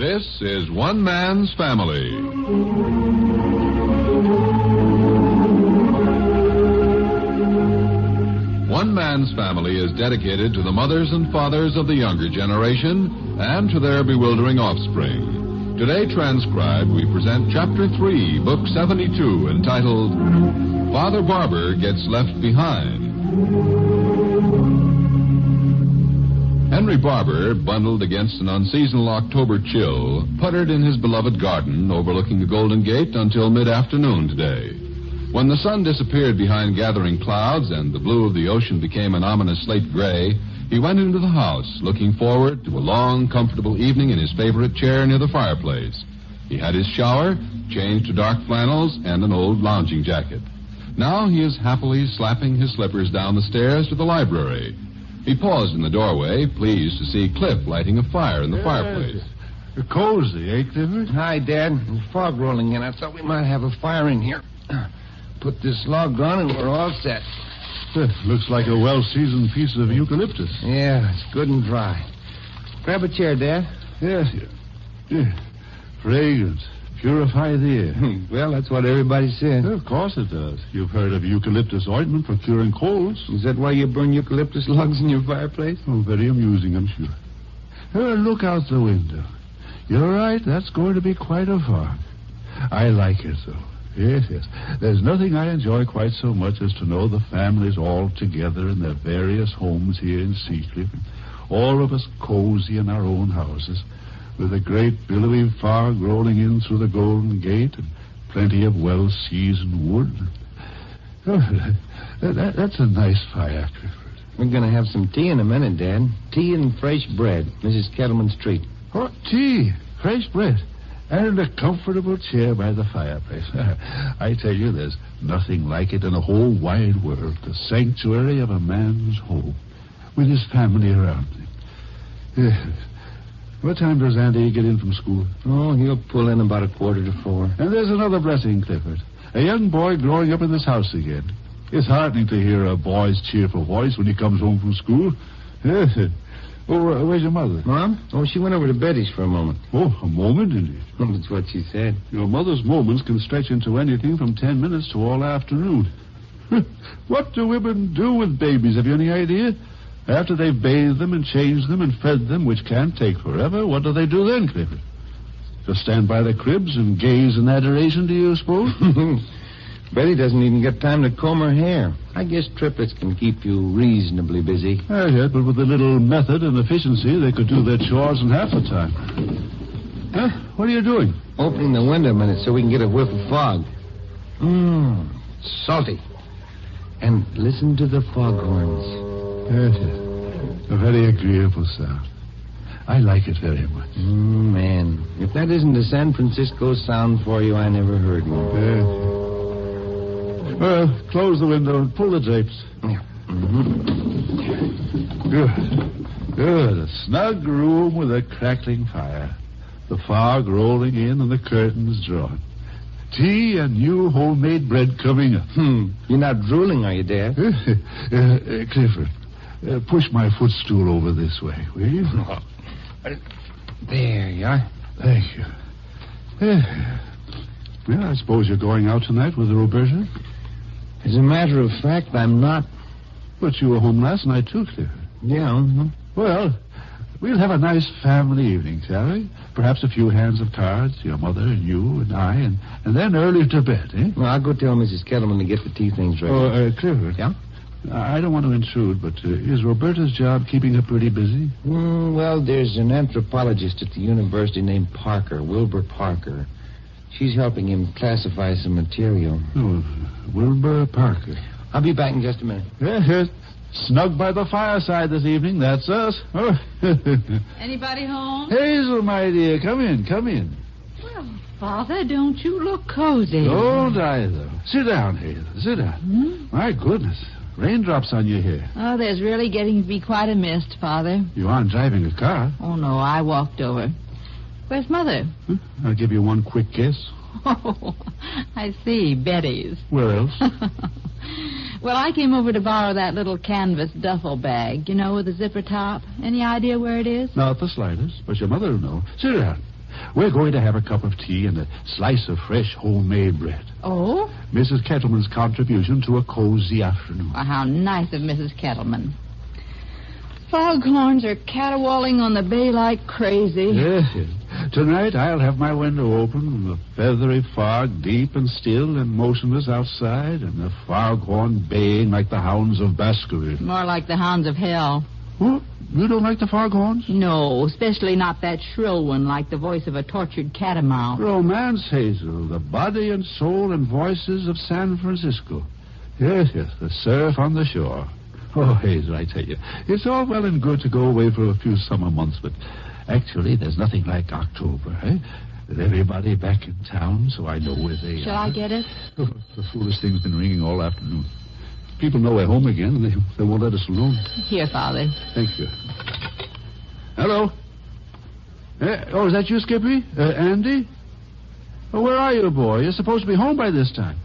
This is One Man's Family. One Man's Family is dedicated to the mothers and fathers of the younger generation and to their bewildering offspring. Today transcribed, we present Chapter 3, Book 72, entitled Father Barbour Gets Left Behind. Henry Barbour, bundled against an unseasonal October chill, puttered in his beloved garden overlooking the Golden Gate until mid-afternoon today. When the sun disappeared behind gathering clouds and the blue of the ocean became an ominous slate gray, he went into the house, looking forward to a long, comfortable evening in his favorite chair near the fireplace. He had his shower, changed to dark flannels, and an old lounging jacket. Now he is happily slapping his slippers down the stairs to the library. He paused in the doorway, pleased to see Cliff lighting a fire in the fireplace. Cozy, eh, Clifford? Hi, Dad. The fog rolling in. I thought we might have a fire in here. Put this log on and we're all set. Looks like a well-seasoned piece of eucalyptus. Yeah, it's good and dry. Grab a chair, Dad. Yes. Fragrance. Purify the air. Well, that's what everybody said. Of course it does. You've heard of eucalyptus ointment for curing colds. Is that why you burn eucalyptus logs in your fireplace? Oh, very amusing, I'm sure. Look out the window. You're right, that's going to be quite a fog. I like it, though. Yes. There's nothing I enjoy quite so much as to know the families all together in their various homes here in Seacliff. All of us cozy in our own houses, with a great billowy fog rolling in through the Golden Gate and plenty of well-seasoned wood. Oh, that's a nice fire, Clifford. We're going to have some tea in a minute, Dad. Tea and fresh bread, Mrs. Kettleman's treat. Oh, tea, fresh bread, and a comfortable chair by the fireplace. I tell you, there's nothing like it in the whole wide world, the sanctuary of a man's home, with his family around him. Yes. What time does Andy get in from school? Oh, he'll pull in about 3:45. And there's another blessing, Clifford. A young boy growing up in this house again. It's heartening to hear a boy's cheerful voice when he comes home from school. Yes. Oh, where's your mother? Mom? Oh, she went over to Betty's for a moment. Oh, a moment, indeed. That's what she said. Your mother's moments can stretch into anything from 10 minutes to all afternoon. What do women do with babies? Have you any idea? After they've bathed them and changed them and fed them, which can't take forever, what do they do then, Clifford? Just stand by the cribs and gaze in adoration, do you suppose? Betty doesn't even get time to comb her hair. I guess triplets can keep you reasonably busy. Yeah, but with a little method and efficiency, they could do their chores in half the time. Huh? What are you doing? Opening the window a minute so we can get a whiff of fog. Salty. And listen to the foghorns. Yes. A very agreeable sound. I like it very much. Man. If that isn't a San Francisco sound for you, I never heard one. Yes. Well, close the window and pull the drapes. Yeah. Good. A snug room with a crackling fire. The fog rolling in and the curtains drawn. Tea and new homemade bread coming up. You're not drooling, are you, Dad? Clifford, push my footstool over this way, will you? There you are. Thank you. Well, I suppose you're going out tonight with Roberta? As a matter of fact, I'm not. But you were home last night, too, Clifford. Yeah. Well, we'll have a nice family evening, shall we? Perhaps a few hands of cards, your mother and you and I, and then early to bed, eh? Well, I'll go tell Mrs. Kettleman to get the tea things ready. Oh, Clifford. Yeah? I don't want to intrude, but is Roberta's job keeping her pretty busy? Well, there's an anthropologist at the university named Parker, Wilbur Parker. She's helping him classify some material. Oh, Wilbur Parker. I'll be back in just a minute. Yes. Snug by the fireside this evening. That's us. Oh. Anybody home? Hazel, my dear, come in. Well, Father, don't you look cozy? Don't I, though. Sit down, Hazel. Sit down. My goodness. Raindrops on your hair. Oh, there's really getting to be quite a mist, Father. You aren't driving a car. Oh, no, I walked over. Where's Mother? I'll give you one quick guess. Oh, I see. Betty's. Where else? Well, I came over to borrow that little canvas duffel bag, you know, with the zipper top. Any idea where it is? Not the slightest, but your mother will know. Sit down. We're going to have a cup of tea and a slice of fresh homemade bread. Oh? Mrs. Kettleman's contribution to a cozy afternoon. Well, how nice of Mrs. Kettleman. Foghorns are caterwauling on the bay like crazy. Yes. Tonight I'll have my window open and the feathery fog deep and still and motionless outside and the foghorn baying like the hounds of Baskerville. More like the hounds of hell. What? You don't like the foghorns? No, especially not that shrill one like the voice of a tortured catamount. Romance, Hazel, the body and soul and voices of San Francisco. Yes, the surf on the shore. Oh, Hazel, I tell you, it's all well and good to go away for a few summer months, but actually there's nothing like October, eh? With everybody back in town, so I know where they are. Shall I get it? Oh, the foolish thing's been ringing all afternoon. People know we're home again, and they won't let us alone. Here, Father. Thank you. Hello? Oh, is that you, Skippy? Andy? Oh, where are you, boy? You're supposed to be home by this time.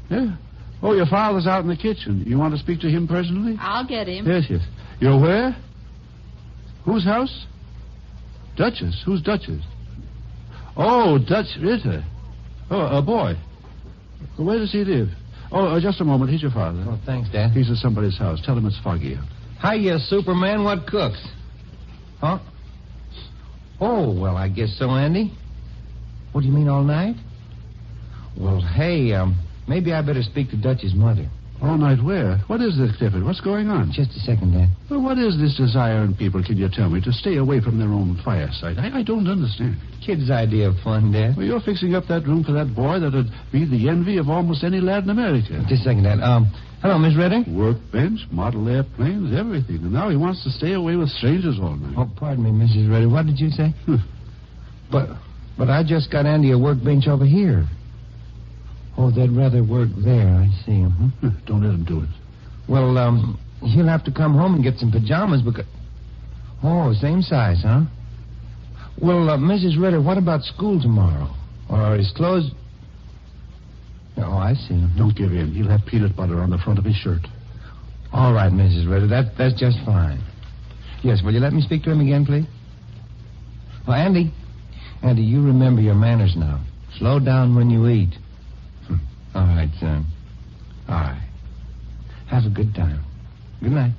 Yeah. Oh, your father's out in the kitchen. You want to speak to him personally? I'll get him. Yes. You're where? Whose house? Duchess. Who's Duchess? Oh, Dutch Ritter. Oh, a boy. Where does he live? Oh, just a moment. He's your father. Oh, thanks, Dad. He's at somebody's house. Tell him it's foggy out. Hiya, Superman. What cooks? Huh? Oh, well, I guess so, Andy. What do you mean, all night? Well, hey, maybe I better speak to Dutch's mother. All night where? What is this, Clifford? What's going on? Just a second, Dad. Well, what is this desire in people, can you tell me, to stay away from their own fireside? I don't understand. Kid's idea of fun, Dad. Well, you're fixing up that room for that boy that'd be the envy of almost any lad in America. Just a second, Dad. Hello, Miss Ritter. Workbench, model airplanes, everything. And now he wants to stay away with strangers all night. Oh, pardon me, Mrs. Ritter. What did you say? But I just got Andy a workbench over here. Oh, they'd rather work there. I see. Don't let him do it. Well, he'll have to come home and get some pajamas because... Oh, same size, huh? Well, Mrs. Ritter, what about school tomorrow? Or his clothes... Oh, I see. Don't give in. He'll have peanut butter on the front of his shirt. All right, Mrs. Ritter. That's just fine. Yes, will you let me speak to him again, please? Oh, Andy, you remember your manners now. Slow down when you eat. All right, son. All right. Have a good time. Good night.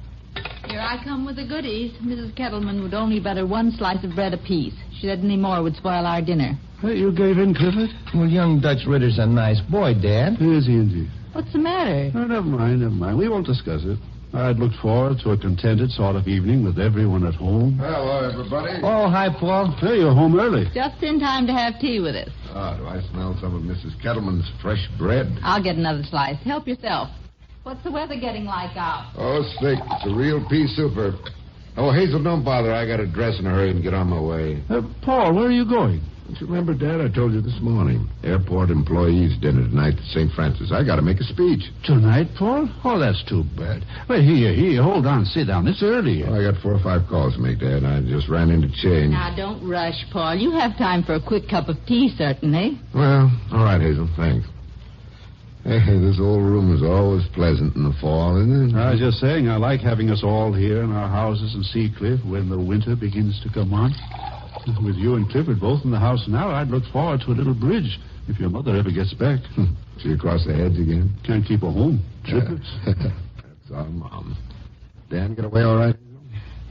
Here I come with the goodies. Mrs. Kettleman would only butter one slice of bread apiece. She said any more would spoil our dinner. Hey, you gave in, Clifford? Well, young Dutch Ritter's a nice boy, Dad. Is he indeed? What's the matter? Oh, never mind. We won't discuss it. I'd looked forward to a contented sort of evening with everyone at home. Hello, everybody. Oh, hi, Paul. Hey, you're home early. Just in time to have tea with us. Do I smell some of Mrs. Kettleman's fresh bread? I'll get another slice. Help yourself. What's the weather getting like out? Oh, thick. It's a real pea souper. Oh, Hazel, don't bother. I got to dress in a hurry and get on my way. Paul, where are you going? Don't you remember, Dad? I told you this morning. Airport employees dinner tonight at St. Francis. I got to make a speech. Tonight, Paul? Oh, that's too bad. Well, here. Hold on. Sit down. It's early. Oh, I got 4 or 5 calls to make, Dad. I just ran into change. Now, don't rush, Paul. You have time for a quick cup of tea, certainly. Well, all right, Hazel. Thanks. Hey, this old room is always pleasant in the fall, isn't it? I was just saying, I like having us all here in our houses in Seacliff when the winter begins to come on. With you and Clifford both in the house now, I'd look forward to a little bridge if your mother ever gets back. She across the hedge again? Can't keep her home. Triplets. That's our mom. Dan get away all right?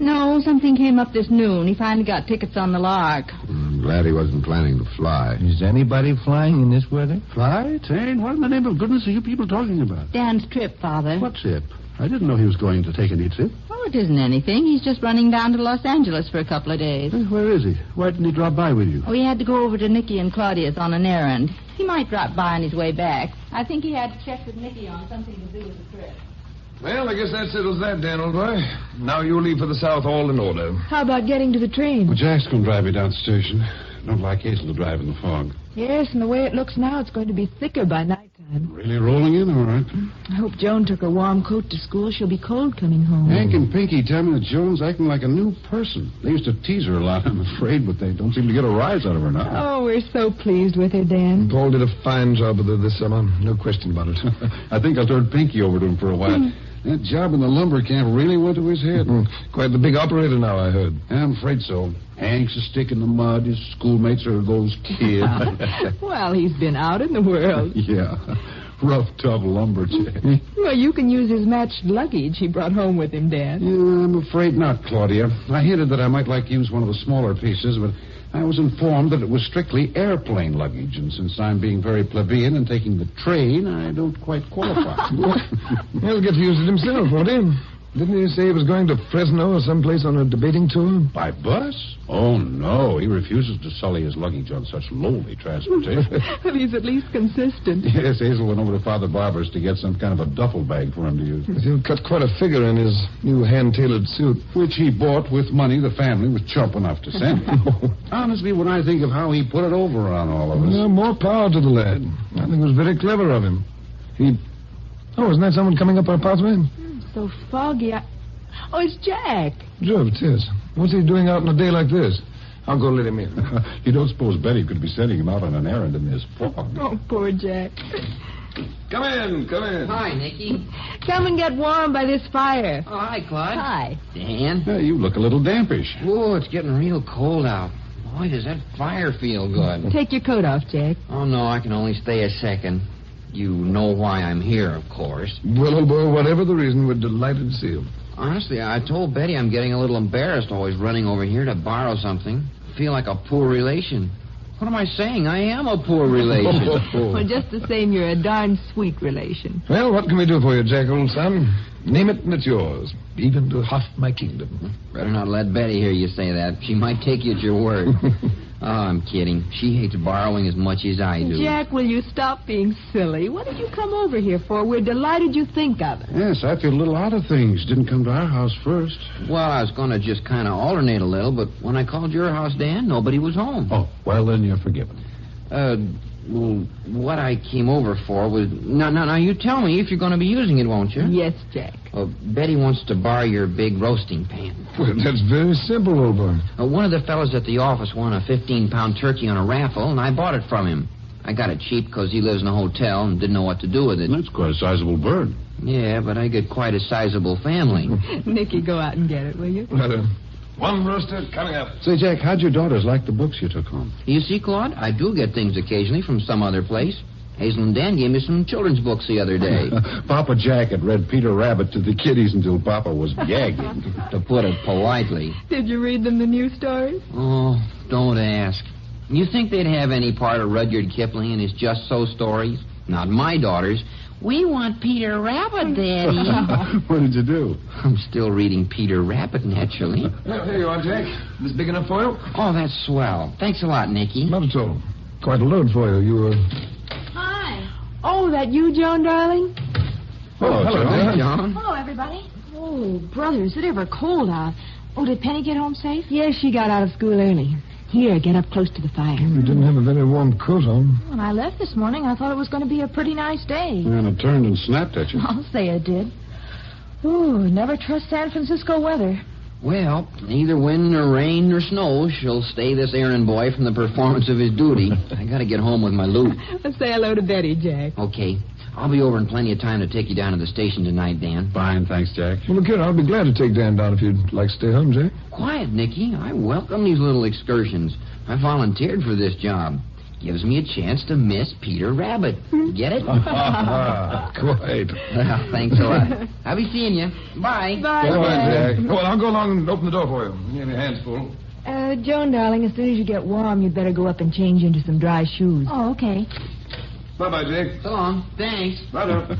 No, something came up this noon. He finally got tickets on the Lark. I'm glad he wasn't planning to fly. Is anybody flying in this weather? Fly? Tane? What in the name of goodness are you people talking about? Dan's trip, Father. What trip? I didn't know he was going to take any trip. Oh, it isn't anything. He's just running down to Los Angeles for a couple of days. Where is he? Why didn't he drop by with you? Oh, he had to go over to Nicky and Claudia's on an errand. He might drop by on his way back. I think he had to check with Nicky on something to do with the trip. Well, I guess that settles that, Dan, old boy. Now you leave for the South all in order. How about getting to the train? Well, Jack's going to drive me down to the station. Don't like Hazel to drive in the fog. Yes, and the way it looks now, it's going to be thicker by nighttime. Really rolling in? All right. I hope Joan took her warm coat to school. She'll be cold coming home. Hank and Pinky tell me that Joan's acting like a new person. They used to tease her a lot, I'm afraid, but they don't seem to get a rise out of her now. Oh, we're so pleased with her, Dan. Paul did a fine job with her this summer. No question about it. I think I'll turn Pinky over to him for a while. That job in the lumber camp really went to his head. Quite the big operator now, I heard. I'm afraid so. Hank's a stick in the mud. His schoolmates are those kids. Well, he's been out in the world. Yeah. Rough, tough lumberjack. Well, you can use his matched luggage he brought home with him, Dan. Yeah, I'm afraid not, Claudia. I hinted that I might like to use one of the smaller pieces, but I was informed that it was strictly airplane luggage, and since I'm being very plebeian and taking the train, I don't quite qualify. He'll get to use it himself, won't he? Didn't he say he was going to Fresno or someplace on a debating tour? By bus? Oh, no. He refuses to sully his luggage on such lowly transportation. But he's at least consistent. Yes, Hazel went over to Father Barbour's to get some kind of a duffel bag for him to use. He'll cut quite a figure in his new hand-tailored suit. Which he bought with money the family was chump enough to send him. Honestly, when I think of how he put it over on all of us... Well, more power to the lad. I think it was very clever of him. Oh, isn't that someone coming up our pathway? So foggy. Oh, it's Jack. Sure, it is. What's he doing out on a day like this? I'll go let him in. You don't suppose Betty could be sending him out on an errand in this fog? Oh, poor Jack. Come in. Hi, Nicky. Come and get warm by this fire. Oh, hi, Claude. Hi. Dan. Yeah, you look a little dampish. Oh, it's getting real cold out. Boy, does that fire feel good. Take your coat off, Jack. Oh, no, I can only stay a second. You know why I'm here, of course. Well, old boy, whatever the reason, we're delighted to see you. Honestly, I told Betty I'm getting a little embarrassed always running over here to borrow something. Feel like a poor relation. What am I saying? I am a poor relation. Well, just the same, you're a darn sweet relation. Well, what can we do for you, Jack, old son? Name it and it's yours, even to half my kingdom. Better not let Betty hear you say that. She might take you at your word. Oh, I'm kidding. She hates borrowing as much as I do. Jack, will you stop being silly? What did you come over here for? We're delighted you think of it. Yes, I feel a little out of things. Didn't come to our house first. Well, I was going to just kind of alternate a little, but when I called your house, Dan, nobody was home. Oh, well, then you're forgiven. Well, what I came over for was... Now, you tell me if you're going to be using it, won't you? Yes, Jack. Betty wants to borrow your big roasting pan. Well, that's very simple, old boy. One of the fellows at the office won a 15-pound turkey on a raffle, and I bought it from him. I got it cheap because he lives in a hotel and didn't know what to do with it. That's quite a sizable bird. Yeah, but I get quite a sizable family. Nicky, go out and get it, will you? One roaster coming up. Say, Jack, how'd your daughters like the books you took home? You see, Claude, I do get things occasionally from some other place. Hazel and Dan gave me some children's books the other day. Papa Jack had read Peter Rabbit to the kiddies until Papa was gagging. To put it politely. Did you read them the new stories? Oh, don't ask. You think they'd have any part of Rudyard Kipling in his Just So stories? Not my daughters. We want Peter Rabbit, Daddy. What did you do? I'm still reading Peter Rabbit, naturally. Here you are, Jack. This big enough for you? Oh, that's swell. Thanks a lot, Nicky. Not at all. Quite a load for you. You, Hi. Oh, that you, Joan, darling? Hello, John. John. Hello, everybody. Oh, brother, is it ever cold out? Oh, did Penny get home safe? Yes, she got out of school early. Here, get up close to the fire. You didn't have a very warm coat on. When I left this morning, I thought it was going to be a pretty nice day. And it turned and snapped at you. I'll say it did. Ooh, never trust San Francisco weather. Well, neither wind nor rain nor snow shall stay this errand boy from the performance of his duty. I got to get home with my loot. Let's say hello to Betty, Jack. Okay. I'll be over in plenty of time to take you down to the station tonight, Dan. Fine, thanks, Jack. Well, look here, I'll be glad to take Dan down if you'd like to stay home, Jack. Quiet, Nicky. I welcome these little excursions. I volunteered for this job. Gives me a chance to miss Peter Rabbit. Get it? Quite. Well, thanks a lot. I'll be seeing you. Bye. Bye, Jack. Jack. Well, I'll go along and open the door for you. You have your hands full. Joan, darling, as soon as you get warm, you'd better go up and change into some dry shoes. Oh, okay. Bye-bye, Jack. So long. Thanks. Bye-bye.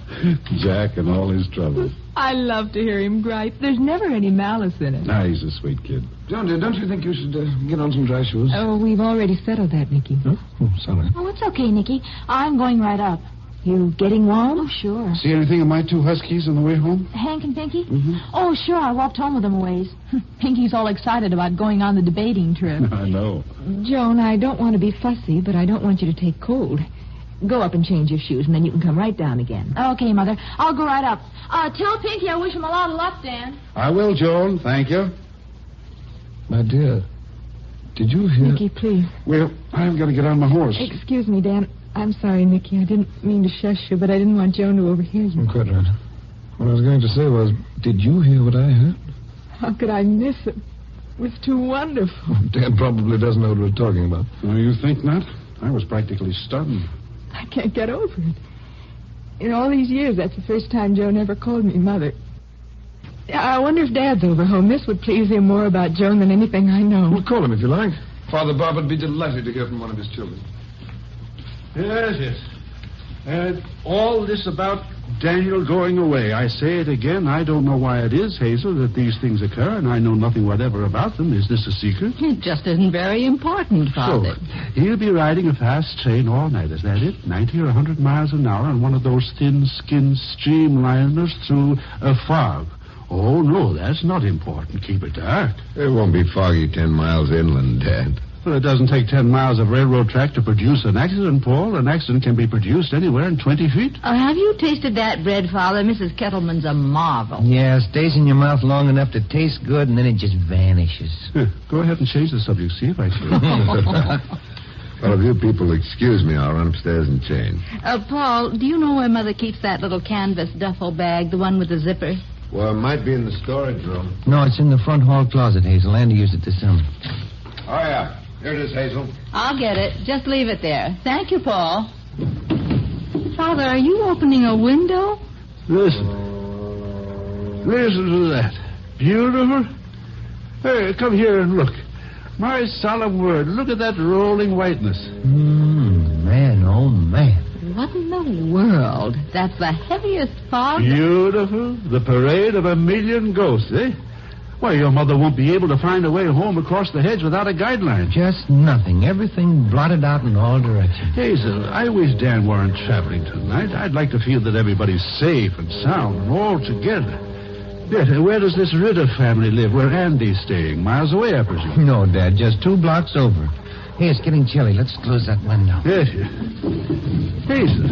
Jack and all his troubles. I love to hear him gripe. There's never any malice in it. Nah, he's a sweet kid. John, dear, don't you think you should get on some dry shoes? Oh, we've already settled that, Nicky. Oh, sorry. Oh, it's okay, Nicky. I'm going right up. You getting warm? Oh, sure. See anything of my two huskies on the way home? Hank and Pinky? Mm-hmm. Oh, sure. I walked home with them a ways. Pinky's all excited about going on the debating trip. I know. Joan, I don't want to be fussy, but I don't want you to take cold. Go up and change your shoes, and then you can come right down again. Okay, Mother. I'll go right up. Tell Pinky I wish him a lot of luck, Dan. I will, Joan. Thank you. My dear, did you hear... Nicky, please. Well, I've got to get on my horse. Excuse me, Dan. I'm sorry, Nicky. I didn't mean to shush you, but I didn't want Joan to overhear you. Quite right. What I was going to say was, did you hear what I heard? How could I miss it? It was too wonderful. Dad probably doesn't know what we're talking about. Oh, you think not? I was practically stunned. I can't get over it. In all these years, that's the first time Joan ever called me Mother. I wonder if Dad's over home. This would please him more about Joan than anything I know. Well, call him if you like. Father Bob would be delighted to hear from one of his children. Yes. And all this about Daniel going away. I say it again. I don't know why it is, Hazel, that these things occur, and I know nothing whatever about them. Is this a secret? It just isn't very important, Father. So, he'll be riding a fast train all night, is that it? 90 or 100 miles an hour on one of those thin-skinned streamliners through a fog. Oh, no, that's not important. Keep it dark. It won't be foggy 10 miles inland, Dad. Well, it doesn't take 10 miles of railroad track to produce an accident, Paul. An accident can be produced anywhere in 20 feet. Have you tasted that bread, Father? Mrs. Kettleman's a marvel. Yeah, it stays in your mouth long enough to taste good, and then it just vanishes. Go ahead and change the subject, see if I can. Well, if you people excuse me, I'll run upstairs and change. Paul, do you know where Mother keeps that little canvas duffel bag, the one with the zipper? Well, it might be in the storage room. No, it's in the front hall closet, Hazel. Andy used it this summer. Oh, yeah. Here it is, Hazel. I'll get it. Just leave it there. Thank you, Paul. Father, are you opening a window? Listen to that. Beautiful. Hey, come here and look. My solemn word, look at that rolling whiteness. Man, oh, man. What in the world? That's the heaviest fog. Beautiful. The parade of a million ghosts, eh? Why, your mother won't be able to find a way home across the hedge without a guideline. Just nothing. Everything blotted out in all directions. Hazel, I wish Dan weren't traveling tonight. I'd like to feel that everybody's safe and sound and all together. Yet, where does this Ritter family live? Where Andy's staying? Miles away, I presume. No, Dad. Just 2 blocks over. Hey, it's getting chilly. Let's close that window. Yes. Hazel,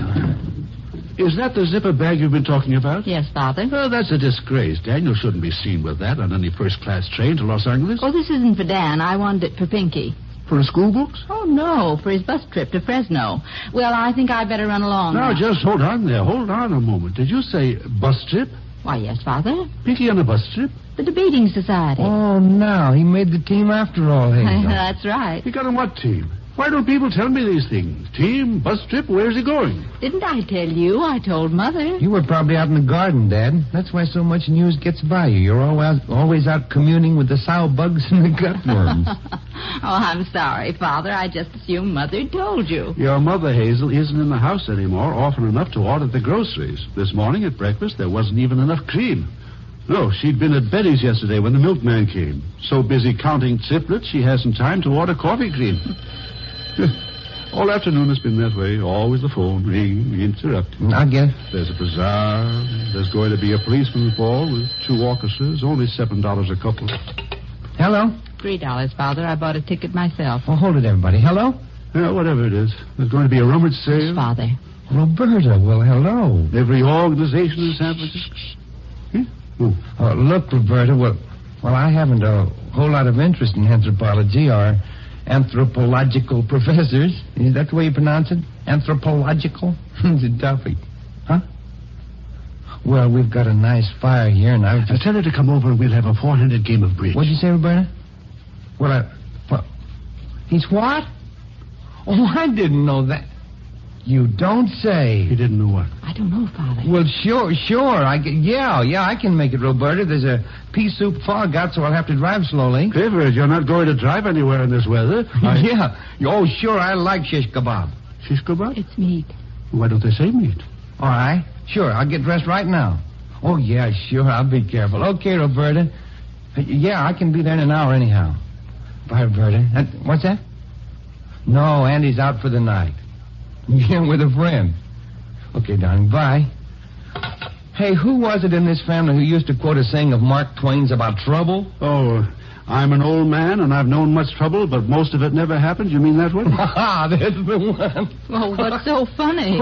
is that the zipper bag you've been talking about? Yes, Father. Oh, that's a disgrace. Daniel shouldn't be seen with that on any first-class train to Los Angeles. Oh, this isn't for Dan. I wanted it for Pinky. For his school books? Oh, no, for his bus trip to Fresno. Well, I think I'd better run along Now, now. just hold on there. Hold on a moment. Did you say bus trip? Why, yes, Father. Pinky on a bus trip? The debating society. Oh, now. He made the team after all, Hazel. That's right. He got on what team? Why don't people tell me these things? Team, bus trip, where's he going? Didn't I tell you? I told Mother. You were probably out in the garden, Dad. That's why so much news gets by you. You're always out communing with the sow bugs and the gutworms. Oh, I'm sorry, Father. I just assumed Mother told you. Your mother, Hazel, isn't in the house anymore often enough to order the groceries. This morning at breakfast, there wasn't even enough cream. No, she'd been at Betty's yesterday when the milkman came. So busy counting triplets, she hasn't time to order coffee cream. All afternoon it's been that way. Always the phone, ring, interrupted. I guess. There's a bazaar. There's going to be a policeman's ball with 2 officers. Only $7 a couple. Hello? $3, Father. I bought a ticket myself. Oh, hold it, everybody. Hello? Yeah, whatever it is. There's going to be a rummage sale. Yes, Father. Roberta, well, hello. Every organization in San Francisco. Oh, look, Roberta, well, I haven't a whole lot of interest in anthropology or anthropological professors. Is that the way you pronounce it? Anthropological? It's a toughie. Huh? Well, we've got a nice fire here, and I was just... Tell her to come over and we'll have a 400 game of bridge. What'd you say, Roberta? He's what? Oh, I didn't know that. You don't say. He didn't know what? I don't know, Father. Well, sure. Yeah, I can make it, Roberta. There's a pea soup fog out, so I'll have to drive slowly. Clifford, you're not going to drive anywhere in this weather. Yeah. Oh, sure, I like shish kebab. Shish kebab? It's meat. Why don't they say meat? All right. Sure, I'll get dressed right now. Oh, yeah, sure, I'll be careful. Okay, Roberta. Yeah, I can be there in an hour anyhow. Bye, Roberta. What's that? No, Andy's out for the night. Yeah, with a friend. Okay, darling, bye. Hey, who was it in this family who used to quote a saying of Mark Twain's about trouble? Oh, I'm an old man and I've known much trouble, but most of it never happened. You mean that one? Ah, that's the one. Oh, what's so funny?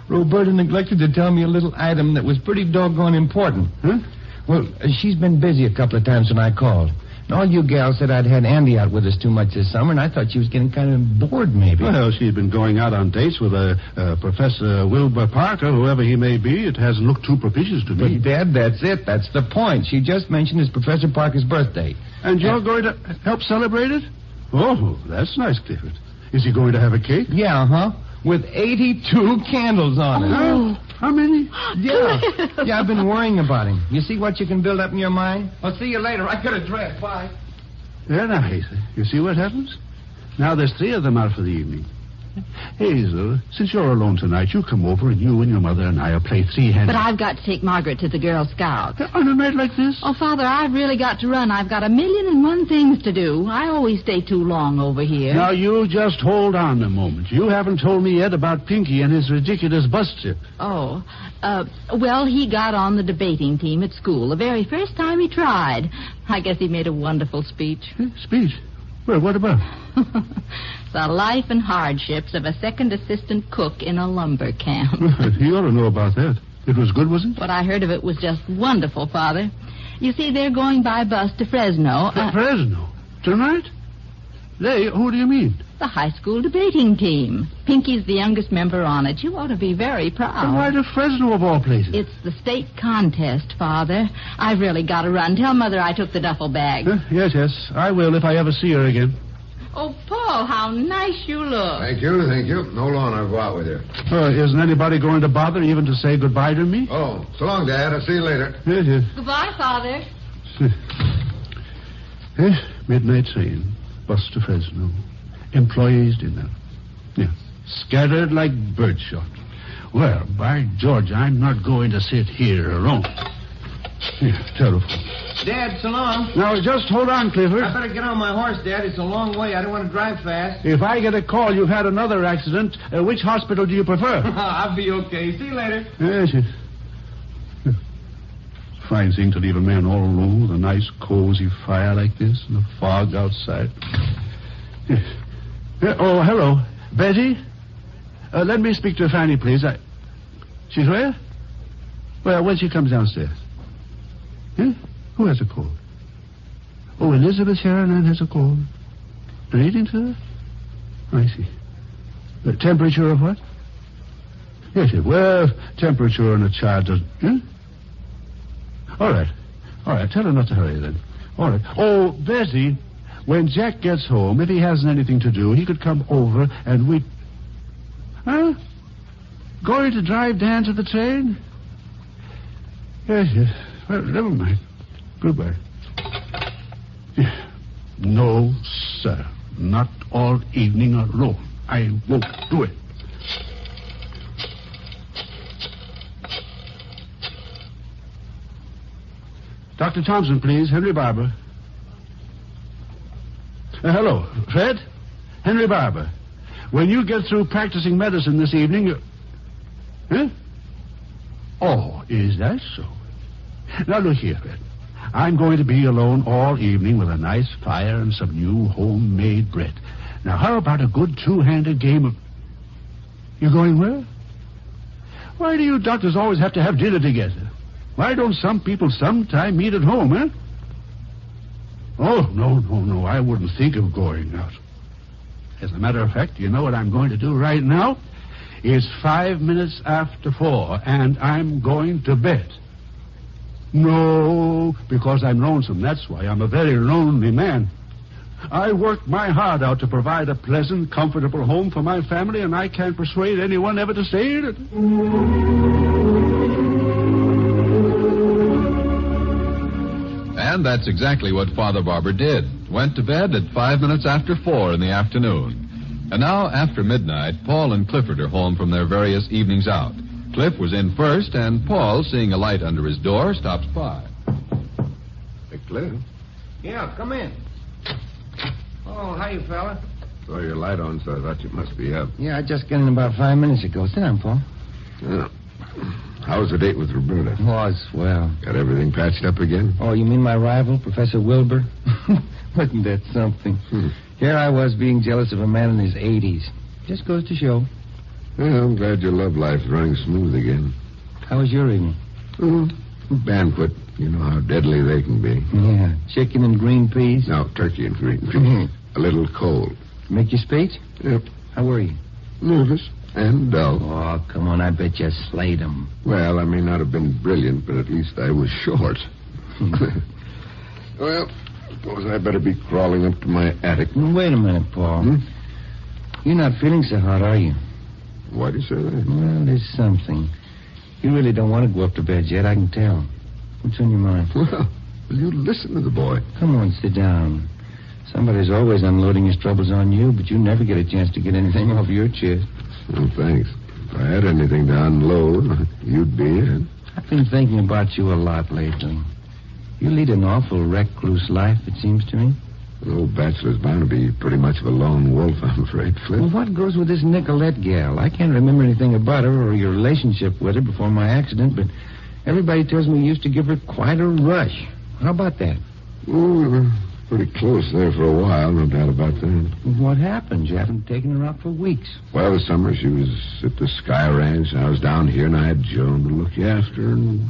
Roberta neglected to tell me a little item that was pretty doggone important. Huh? Well, she's been busy a couple of times when I called. And all you gals said I'd had Andy out with us too much this summer, and I thought she was getting kind of bored, maybe. Well, she's been going out on dates with Professor Wilbur Parker, whoever he may be. It hasn't looked too propitious to me. But, Dad, that's it. That's the point. She just mentioned it's Professor Parker's birthday. And you're going to help celebrate it? Oh, that's nice, Clifford. Is he going to have a cake? Yeah, with 82 candles on it. Oh, how many? Yeah, I've been worrying about him. You see what you can build up in your mind? I'll see you later. I got a dress. Bye. There now, Hazel. You see what happens? Now there's 3 of them out for the evening. Hazel, since you're alone tonight, you come over and you and your mother and I'll play 3-handed. But I've got to take Margaret to the Girl Scouts. On a night like this? Oh, Father, I've really got to run. I've got 1,000,001 things to do. I always stay too long over here. Now, you just hold on a moment. You haven't told me yet about Pinky and his ridiculous bus trip. Oh, well, he got on the debating team at school the very first time he tried. I guess he made a wonderful speech. Speech? Well, what about? The life and hardships of a second assistant cook in a lumber camp. You ought to know about that. It was good, was it? What I heard of it was just wonderful, Father. You see, they're going by bus to Fresno. Fresno? Tonight? Who do you mean? The high school debating team. Pinky's the youngest member on it. You ought to be very proud. And why to Fresno of all places? It's the state contest, Father. I've really got to run. Tell Mother I took the duffel bag. Yes. I will if I ever see her again. Oh, Paul, how nice you look. Thank you. No lawn, I'll go out with you. Isn't anybody going to bother even to say goodbye to me? Oh, so long, Dad. I'll see you later. Yes. Goodbye, Father. Midnight train. Bus to Fresno. Employees' dinner. Yeah. Scattered like birdshot. Well, by George, I'm not going to sit here alone. Yeah, terrible. Dad, so long. Now, just hold on, Clifford. I better get on my horse, Dad. It's a long way. I don't want to drive fast. If I get a call you've had another accident, which hospital do you prefer? I'll be okay. See you later. Yes. Fine thing to leave a man all alone with a nice, cozy fire like this and the fog outside. Yes. Oh, hello. Betty? Let me speak to Fanny, please. She's where? Well, when she comes downstairs. Huh? Who has a cold? Oh, Elizabeth Sheridan has a cold. Relating to her? I see. The temperature of what? Yes. Well, temperature in a child doesn't... Huh? All right. Tell her not to hurry, then. All right. Oh, Betty, when Jack gets home, if he hasn't anything to do, he could come over and we... Huh? Going to drive Dan to the train? Yes. Well, never mind. Goodbye. No, sir. Not all evening alone. I won't do it. Dr. Thompson, please. Henry Barbour. Hello. Fred? Henry Barbour. When you get through practicing medicine this evening... Huh? Oh, is that so? Now, look here, Fred. I'm going to be alone all evening with a nice fire and some new homemade bread. Now, how about a good two-handed game of... You going where? Why do you doctors always have to have dinner together? Why don't some people sometime meet at home, huh? Oh, no. I wouldn't think of going out. As a matter of fact, you know what I'm going to do right now? It's 5 minutes after 4, and I'm going to bed. No, because I'm lonesome. That's why I'm a very lonely man. I worked my heart out to provide a pleasant, comfortable home for my family, and I can't persuade anyone ever to stay in it. And that's exactly what Father Barbour did. Went to bed at 5 minutes after 4 in the afternoon. And now, after midnight, Paul and Clifford are home from their various evenings out. Cliff was in first, and Paul, seeing a light under his door, stops by. Hey, Cliff. Yeah, come in. Oh, hiya, fella. Saw your light on, so I thought you must be up. Yeah, I just got in about 5 minutes ago. Sit down, Paul. Yeah. How was the date with Roberta? Was swell. Got everything patched up again? Oh, you mean my rival, Professor Wilbur? Wasn't that something? Here I was being jealous of a man in his 80s. Just goes to show. Well, I'm glad your love life's running smooth again. How was your evening? Banquet. You know how deadly they can be. Yeah. Chicken and green peas? No, turkey and green peas. A little cold. Make your speech? Yep. How were you? Nervous and dull. Oh, come on. I bet you slayed them. Well, I may not have been brilliant, but at least I was short. Well, suppose I better be crawling up to my attic. Wait a minute, Paul. You're not feeling so hot, are you? Why do you say that? Well, there's something. You really don't want to go up to bed yet, I can tell. What's on your mind? Well, will you listen to the boy? Come on, sit down. Somebody's always unloading his troubles on you, but you never get a chance to get anything off your chest. Oh, thanks. If I had anything to unload, you'd be it. I've been thinking about you a lot lately. You lead an awful recluse life, it seems to me. An old bachelor's bound to be pretty much of a lone wolf, I'm afraid, Flip. Well, what goes with this Nicolette gal? I can't remember anything about her or your relationship with her before my accident, but everybody tells me you used to give her quite a rush. How about that? Oh, we were pretty close there for a while, no doubt about that. What happened? You haven't taken her out for weeks. Well, this summer she was at the Sky Ranch, and I was down here, and I had Joan to look after, and,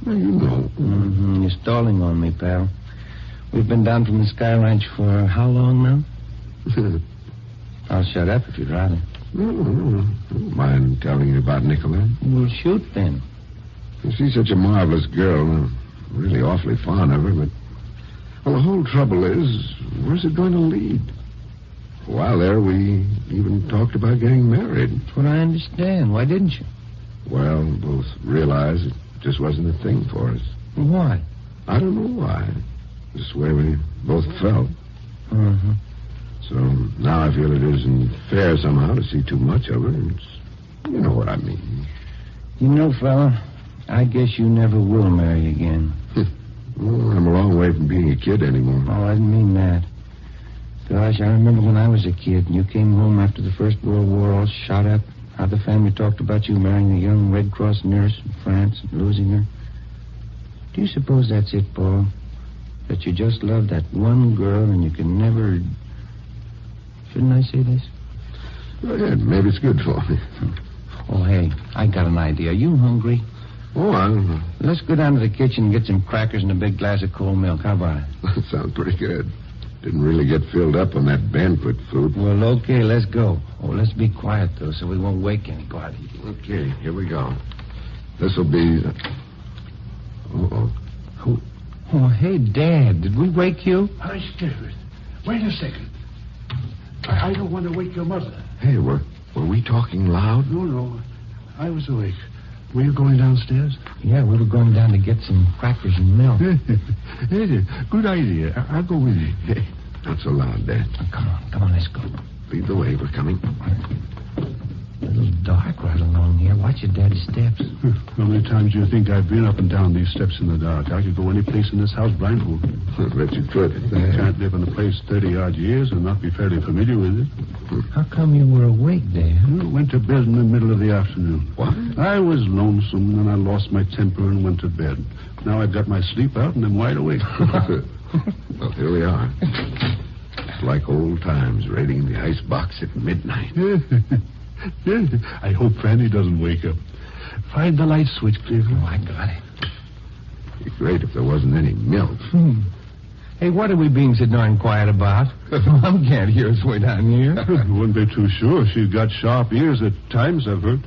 well, you know. Mm-hmm. You're stalling on me, pal. We've been down from the Sky Ranch for how long now? I'll shut up if you'd rather. No, I don't mind telling you about Nicolette. Well, shoot then. She's such a marvelous girl. I'm really awfully fond of her, but... Well, the whole trouble is, where's it going to lead? A while there, we even talked about getting married. That's what I understand. Why didn't you? Well, both realized it just wasn't a thing for us. Why? I don't know why. Just the way we both felt. Mm-hmm. So now I feel it isn't fair somehow to see too much of her. You know what I mean. You know, fella, I guess you never will marry again. Well, I'm a long way from being a kid anymore. Oh, I didn't mean that. Gosh, I remember when I was a kid and you came home after the First World War all shot up. How the family talked about you marrying a young Red Cross nurse in France and losing her. Do you suppose that's it, Paul? That you just love that one girl and you can never... Shouldn't I say this? Go ahead. Maybe it's good for me. Oh, hey, I got an idea. Are you hungry? Oh, I'm... Let's go down to the kitchen and get some crackers and a big glass of cold milk. How about it? That sounds pretty good. Didn't really get filled up on that banquet food. Well, okay, let's go. Oh, let's be quiet, though, so we won't wake anybody. Okay, here we go. This'll be... Oh, hey, Dad, did we wake you? I scared. Wait a second. I don't want to wake your mother. Hey, were we talking loud? No. I was awake. Were you going downstairs? Yeah, we were going down to get some crackers and milk. Good idea. I'll go with you. Hey, not so loud, Dad. Oh, come on, let's go. Lead the way. We're coming. A little dark right along here. Watch your daddy's steps. How many times do you think I've been up and down these steps in the dark? I could go any place in this house blindfolded. I bet you could. You can't live in a place 30-odd years and not be fairly familiar with it. How come you were awake, Dad? I went to bed in the middle of the afternoon. What? I was lonesome, and I lost my temper and went to bed. Now I've got my sleep out, and I'm wide awake. Well, here we are. It's like old times, raiding the icebox at midnight. I hope Fanny doesn't wake up. Find the light switch, Clifford. Oh, I got it. It'd be great if there wasn't any milk. Hey, what are we being so darn quiet about? Mom can't hear us way down here. Wouldn't be too sure. She's got sharp ears at times, I've heard.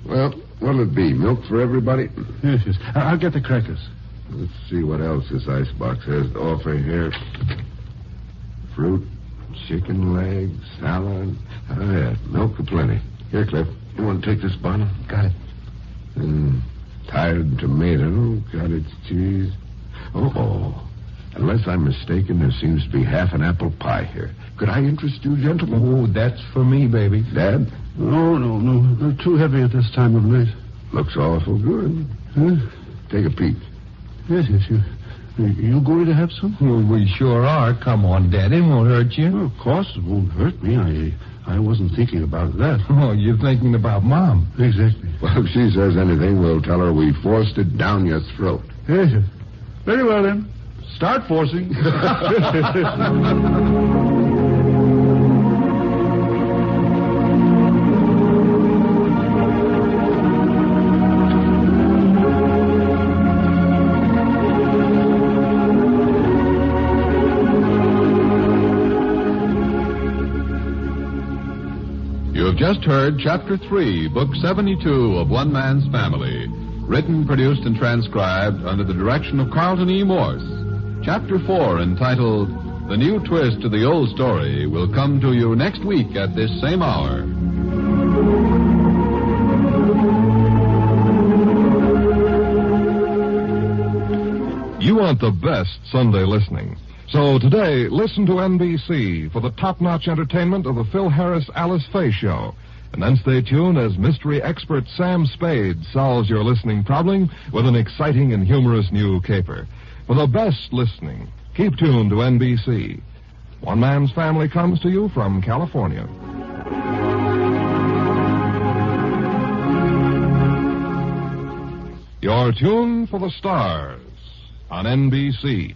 Well, what'll it be? Milk for everybody? Yes. I'll get the crackers. Let's see what else this icebox has to offer here. Fruit, chicken legs, salad. Oh, yeah, milk aplenty. Here, Cliff, you want to take this bottle? Got it. And tired tomato, cottage cheese. Oh. Unless I'm mistaken, there seems to be half an apple pie here. Could I interest you, gentlemen? Oh, that's for me, baby. Dad? No. They're too heavy at this time of night. Looks awful good. Huh? Take a peek. Yes. You going to have some? Well, we sure are. Come on, Dad. It won't hurt you. Well, of course it won't hurt me. I wasn't thinking about that. Oh, you're thinking about Mom. Exactly. Well, if she says anything, we'll tell her we forced it down your throat. Yes. Very well, then. Start forcing. You have just heard Chapter 3, Book 72 of One Man's Family, written, produced, and transcribed under the direction of Carlton E. Morse. Chapter 4, entitled The New Twist to the Old Story, will come to you next week at this same hour. You want the best Sunday listening. So today, listen to NBC for the top-notch entertainment of the Phil Harris-Alice Faye Show. And then stay tuned as mystery expert Sam Spade solves your listening problem with an exciting and humorous new caper. For the best listening, keep tuned to NBC. One Man's Family comes to you from California. You're tuned for the stars on NBC.